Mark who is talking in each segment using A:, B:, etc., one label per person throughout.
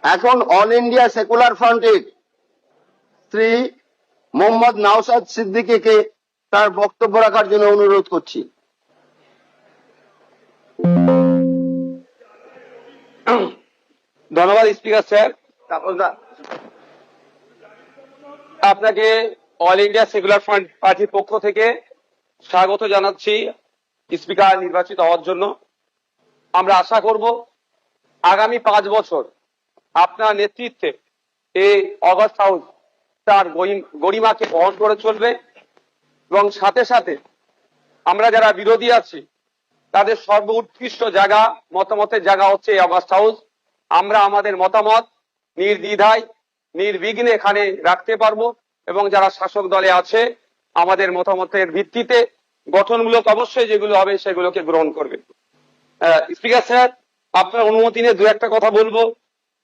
A: এখন all India secular ফ্রন্টের শ্রী মোহাম্মদ নওশাদ সিদ্দিকীকে তার বক্তব্য রাখার জন্য অনুরোধ করছি।
B: ধন্যবাদ স্পিকার স্যার। আপনাকে অল ইন্ডিয়া সেকুলার ফ্রন্ট পার্টির পক্ষ থেকে স্বাগত জানাচ্ছি স্পিকার নির্বাচিত হওয়ার জন্য। আমরা আশা করব আগামী 5 বছর আপনার নেতৃত্বে এই অগাস্ট হাউস তার গরিমাকে বহন করে চলবে এবং সাথে সাথে আমরা যারা বিরোধী আছি তাদের সর্বোৎকৃষ্ট জায়গা, মতামতের জায়গা হচ্ছে এই অগাস্ট হাউস। আমরা আমাদের মতামত নির্দ্বিধায় নির্বিঘ্নে এখানে রাখতে পারবো এবং যারা শাসক দলে আছে আমাদের মতামতের ভিত্তিতে গঠনমূলক অবশ্যই যেগুলো হবে সেগুলোকে গ্রহণ করবে। স্পিকার স্যার, আপনার অনুমতি নিয়ে দু একটা কথা বলবো,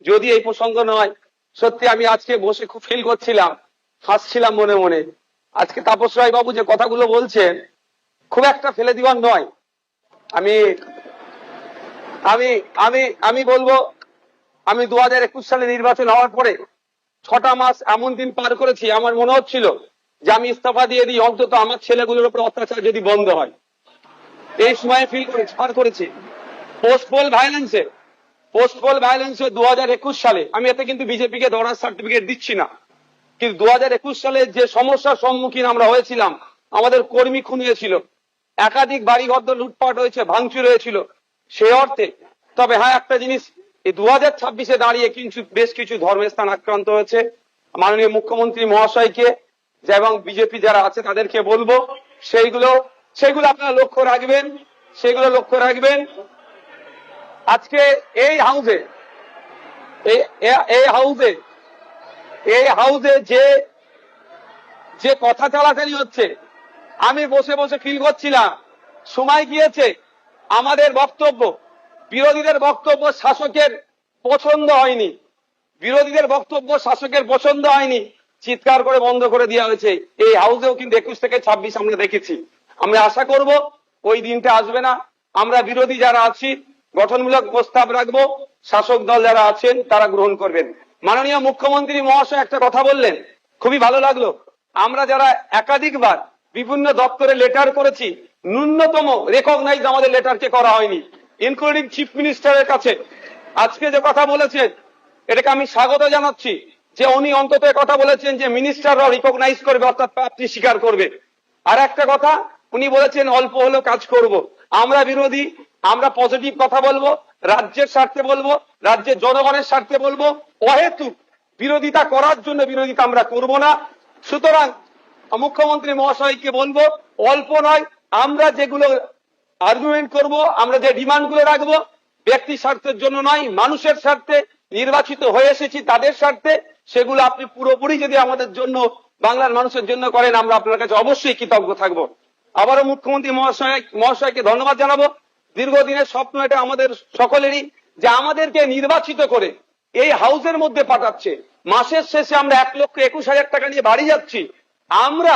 B: যদি এই প্রসঙ্গ নয়। সত্যি আমি আজকে বসে খুব ফিল করছিলাম, হাসছিলাম মনে মনে। আজকে তাপস রায় বাবু যে কথাগুলো বলছেন খুব একটা ফেলে দিবার নয়। আমি আমি আমি আমি বলবো, আমি 2021 সালে নির্বাচন হওয়ার পরে 6টা মাস এমন দিন পার করেছি, আমার মনে হচ্ছিল যে আমি ইস্তফা দিয়ে দিই, অন্তত আমার ছেলেগুলোর উপর অত্যাচার যদি বন্ধ হয়। এই সময় ফিল করেছি, পার করেছি। পোস্টপোল ভায়োলেন্সে 2021 সালে, আমি এতে কিন্তু বিজেপিকে ধরার সার্টিফিকেট দিচ্ছি না, কিন্তু 2021 সালে যে সমস্যার সম্মুখীন আমরা হয়েছিলাম, আমাদের কর্মী খুন হয়েছিল, একাধিক বাড়িঘর লুটপাট হয়েছে, ভাঙচুর হয়েছিল, সে অর্থে। তবে হ্যাঁ, একটা জিনিস, এই 2026-এ দাঁড়িয়ে কিন্তু বেশ কিছু ধর্মের স্থান আক্রান্ত হয়েছে। মাননীয় মুখ্যমন্ত্রী মহাশয়কে এবং বিজেপি যারা আছে তাদেরকে বলবো সেইগুলো আপনারা লক্ষ্য রাখবেন। আজকে এই হাউসে যে কথা চালাচালি হচ্ছে, আমি বসে বসে ফিল করছিলাম সময় গিয়েছে আমাদের বক্তব্য, বিরোধীদের বক্তব্য শাসকের পছন্দ হয়নি, চিৎকার করে বন্ধ করে দেওয়া হয়েছে। এই হাউসেও কিন্তু 21 থেকে 26 আমরা দেখেছি। আমরা আশা করব ওই দিনটা আসবে না। আমরা বিরোধী যারা আছি গঠনমূলক প্রস্তাব রাখবো, শাসক দল যারা আছেন তারা গ্রহণ করবেন। মাননীয় মুখ্যমন্ত্রী মহাশয় একটা কথা বললেন, খুবই ভালো লাগলো। আমরা যারা একাধিকবার বিভিন্ন দপ্তরে লেটার করেছি, ন্যূনতম রেকগনাইজ আমাদের লেটারকে করা হয়নি, ইনক্লুডিং চিফ মিনিস্টারের কাছে। আজকে যে কথা বলেছেন এটাকে আমি স্বাগত জানাচ্ছি, যে উনি অন্তত কথা বলেছেন যে মিনিস্টাররাও রিকগনাইজ করবে, অর্থাৎ প্রাপ্তি স্বীকার করবে। আর একটা কথা উনি বলেছেন অল্প হলেও কাজ করব। আমরা বিরোধী, আমরা পজিটিভ কথা বলবো, রাজ্যের স্বার্থে বলবো, রাজ্যের জনগণের স্বার্থে বলবো। অহেতুক বিরোধিতা করার জন্য বিরোধিতা আমরা করব না। সুতরাং মুখ্যমন্ত্রী মহাশয়কে বলবো, অল্প নয়, আমরা যেগুলো আর্গুমেন্ট করব, আমরা যে ডিমান্ড গুলো রাখবো, ব্যক্তি স্বার্থের জন্য নয়, মানুষের স্বার্থে, নির্বাচিত হয়ে এসেছি তাদের স্বার্থে, সেগুলো আপনি পুরোপুরি যদি আমাদের জন্য, বাংলার মানুষের জন্য করেন, আমরা আপনার কাছে অবশ্যই কৃতজ্ঞ থাকবো। আবারও মুখ্যমন্ত্রী মহাশয়কে ধন্যবাদ জানাবো। দীর্ঘদিনের স্বপ্ন এটা আমাদের সকলেরই, যে আমাদেরকে নির্বাচিত করে এই হাউসের মধ্যে পাঠাচ্ছে। মাসের শেষে আমরা 1,21,000 টাকা নিয়ে বাড়ি যাচ্ছি। আমরা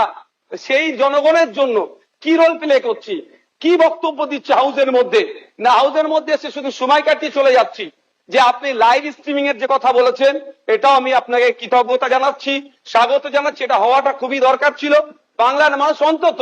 B: সেই জনগণের জন্য কি রোল প্লে করছি, কি বক্তব্য দিচ্ছে হাউসের মধ্যে, না হাউসের মধ্যে এসে শুধু সময় কাটিয়ে চলে যাচ্ছি। যে আপনি লাইভ স্ট্রিমিং এর যে কথা বলেছেন, এটাও আমি আপনাকে কৃতজ্ঞতা জানাচ্ছি, স্বাগত জানাচ্ছি। এটা হওয়াটা খুবই দরকার ছিল। বাংলার মানুষ অন্তত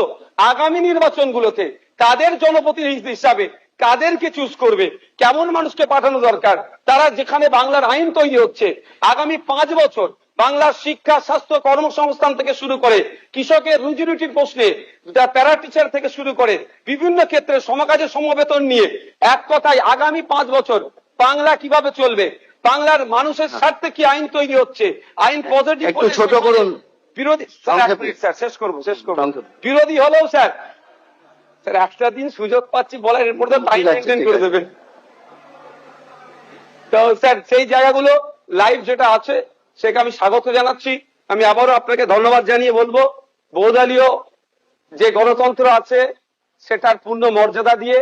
B: আগামী নির্বাচনগুলোতে তাদের জনপ্রতিনিধি হিসাবে কাদেরকে চুজ করবে, কেমন মানুষকে পাঠানো দরকার, তারা যেখানে বাংলার আইন তৈরি হচ্ছে আগামী 5 বছর বাংলার শিক্ষা, স্বাস্থ্য, কর্মসংস্থান থেকে শুরু করে কৃষকের রুজি রুটির প্রশ্নে, প্যারা টিচার থেকে শুরু করে বিভিন্ন ক্ষেত্রে সমকাজের সমবেতন নিয়ে, এক কথায় আগামী 5 বছর বাংলা কিভাবে চলবে, বাংলার মানুষের স্বার্থে কি আইন তৈরি হচ্ছে, আইন পজিটিভ,
A: একটু ছোট করুন।
B: বিরোধী শেষ করবো। বিরোধী হলেও স্যার একটা দিন সুযোগ পাচ্ছি বলার, এরপর তো টাইম মেনটেন করে দেবেন। তো স্যার সেই জায়গাগুলো লাইভ যেটা আছে সেটা আমি স্বাগত জানাচ্ছি। আমি আবারও আপনাকে ধন্যবাদ জানিয়ে বলবো, বহুদলীয় যে গণতন্ত্র আছে সেটার পূর্ণ মর্যাদা দিয়ে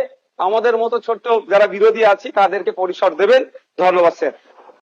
B: আমাদের মতো ছোট্ট যারা বিরোধী আছি তাদেরকে পরিসর দেবেন। ধন্যবাদ স্যার।